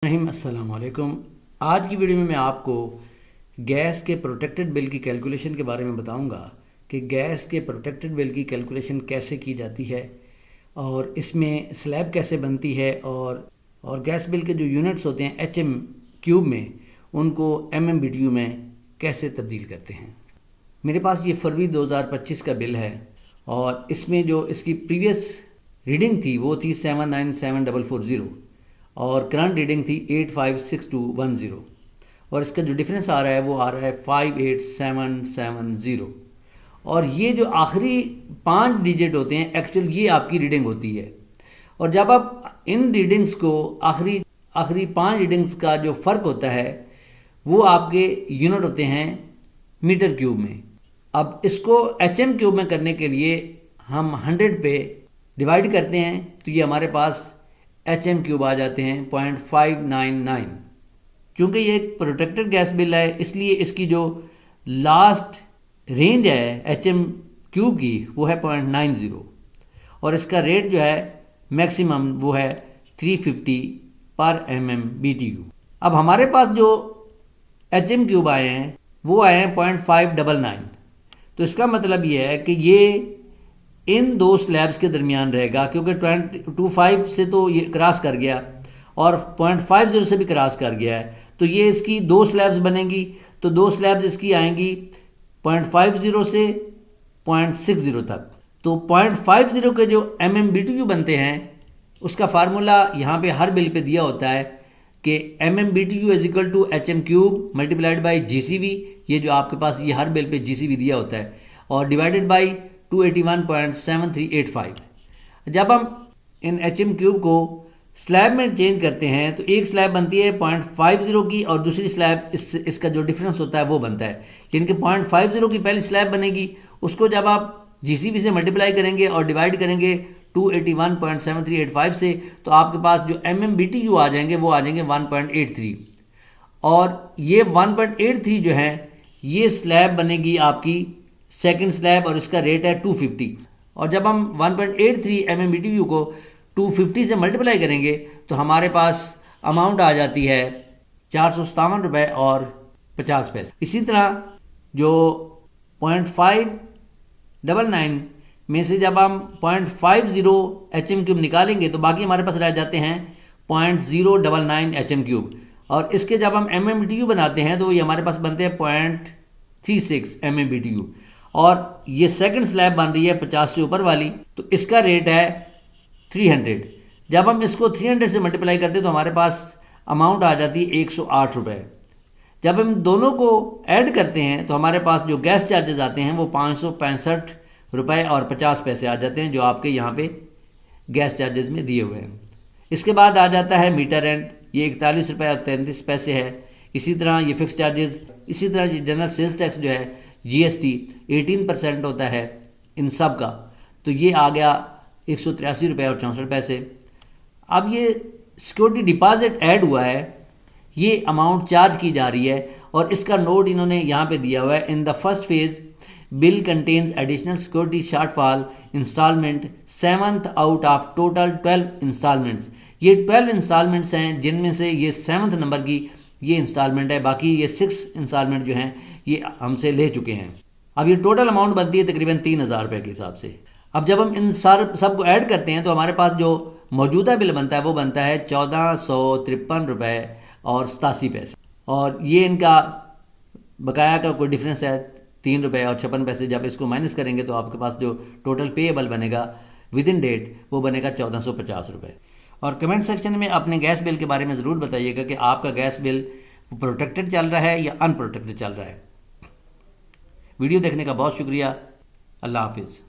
अस्सलाम वालेकुम। आज की वीडियो में मैं आपको गैस के प्रोटेक्टेड बिल की कैलकुलेशन के बारे में बताऊंगा कि गैस के प्रोटेक्टेड बिल की कैलकुलेशन कैसे की जाती है और इसमें स्लैब कैसे बनती है और गैस बिल के जो यूनिट्स होते हैं एचएम क्यूब में उनको एमएम में कैसे तब्दील करते हैं। मेरे पास ये फरवरी 2025 का बिल है और इसमें जो इसकी प्रीवियस रीडिंग थी वो थी 797440 और करंट रीडिंग थी 856210 और इसका जो डिफरेंस आ रहा है वो आ रहा है 58770। और ये जो आखिरी 5 डिजिट होते हैं एक्चुअल ये आपकी रीडिंग होती है। और जब आप इन रीडिंग्स को आखिरी 5 रीडिंग्स का जो फ़र्क होता है वो आपके यूनिट होते हैं मीटर क्यूब में। अब इसको एचएम क्यूब में करने के लिए हम 100 पे डिवाइड करते हैं तो ये हमारे पास एचएम क्यूब आ जाते हैं 0.599। चूँकि ये एक प्रोटेक्टेड गैस बिल है इसलिए इसकी जो लास्ट रेंज है एचएम क्यूब की वो है 0.90 और इसका रेट जो है मैक्सिमम वो है 350 पर MMBTU। अब हमारे पास जो एचएम क्यूब आए हैं वो आए हैं 0.599। तो इसका मतलब ये है कि ये इन दो स्लैब्स के दरमियान रहेगा क्योंकि 25 से तो ये क्रॉस कर गया और 0.50 से भी क्रॉस कर गया है। तो ये इसकी दो स्लैब्स बनेंगी तो दो स्लैब्स इसकी आएंगी 0.50 से 0.60 तक। तो 0.50 के जो MMBTU बनते हैं उसका फार्मूला यहाँ पे हर बिल पे दिया होता है कि MMBTU is equal to HM cube multiplied by GCV। ये जो आपके पास ये हर बिल पे GCV दिया होता है और डिवाइडेड बाई 281.7385। जब हम इन एचएम क्यूब को स्लैब में चेंज करते हैं तो एक स्लैब बनती है 0.50 की और दूसरी स्लैब इसका जो डिफरेंस होता है वो बनता है। यानी कि 0.50 की पहली स्लैब बनेगी उसको जब आप GCV से मल्टीप्लाई करेंगे और डिवाइड करेंगे 281.7385 से तो आपके पास जो MMBTU आ जाएंगे वो आ जाएंगे 1.83 और ये 1.83 जो है ये स्लैब बनेगी आपकी सेकंड स्लैब और इसका रेट है 250। और जब हम 1.83 MMBTU को 250 से मल्टीप्लाई करेंगे तो हमारे पास अमाउंट आ जाती है 457 रुपये और 50 पैसे। इसी तरह जो 0.599 में से जब हम 0.50 एचएम क्यूब निकालेंगे तो बाकी हमारे पास रह जाते हैं 0.099 एचएम क्यूब और इसके जब हम MMBTU बनाते हैं तो ये हमारे पास बनते हैं 0.36 MMBTU और ये सेकंड स्लैब बन रही है 50 से ऊपर वाली तो इसका रेट है 300। जब हम इसको 300 से मल्टीप्लाई करते हैं तो हमारे पास अमाउंट आ जाती है 108 रुपये। जब हम दोनों को ऐड करते हैं तो हमारे पास जो गैस चार्जेस आते हैं वो 565 रुपये और 50 पैसे आ जाते हैं जो आपके यहाँ पे गैस चार्जेस में दिए हुए हैं। इसके बाद आ जाता है मीटर रेंट, ये 41 रुपये और 33 पैसे है। इसी तरह ये फिक्स चार्जेस, इसी तरह ये जनरल सेल्स टैक्स जो है GST 18% होता है इन सब का तो ये आ गया 183 रुपये और 64 पैसे। अब ये सिक्योरिटी डिपॉजिट ऐड हुआ है, ये अमाउंट चार्ज की जा रही है और इसका नोट इन्होंने यहाँ पे दिया हुआ है। In the first phase bill contains additional security shortfall instalment 7th out of total 12 instalments. ये 12 इंस्टॉलमेंट्स हैं जिनमें से ये 7th नंबर की ये इंस्टॉलमेंट है, बाकी ये 6 इंस्टॉलमेंट जो हैं ये हमसे ले चुके हैं। अब ये टोटल अमाउंट बनती है तकरीबन 3000 रुपये के हिसाब से। अब जब हम इन सब को ऐड करते हैं तो हमारे पास जो मौजूदा बिल बनता है वो बनता है 1453 रुपये और 87 पैसे और ये इनका बकाया का कोई डिफरेंस है 3 रुपये और 56 पैसे। जब इसको माइनस करेंगे तो आपके पास जो टोटल पेएबल बनेगा विद इन डेट वो बनेगा 1450 रुपये। और कमेंट सेक्शन में अपने गैस बिल के बारे में ज़रूर बताइएगा कि आपका गैस बिल प्रोटेक्टेड चल रहा है या अनप्रोटेक्टेड चल रहा है। वीडियो देखने का बहुत शुक्रिया। अल्लाह हाफिज़।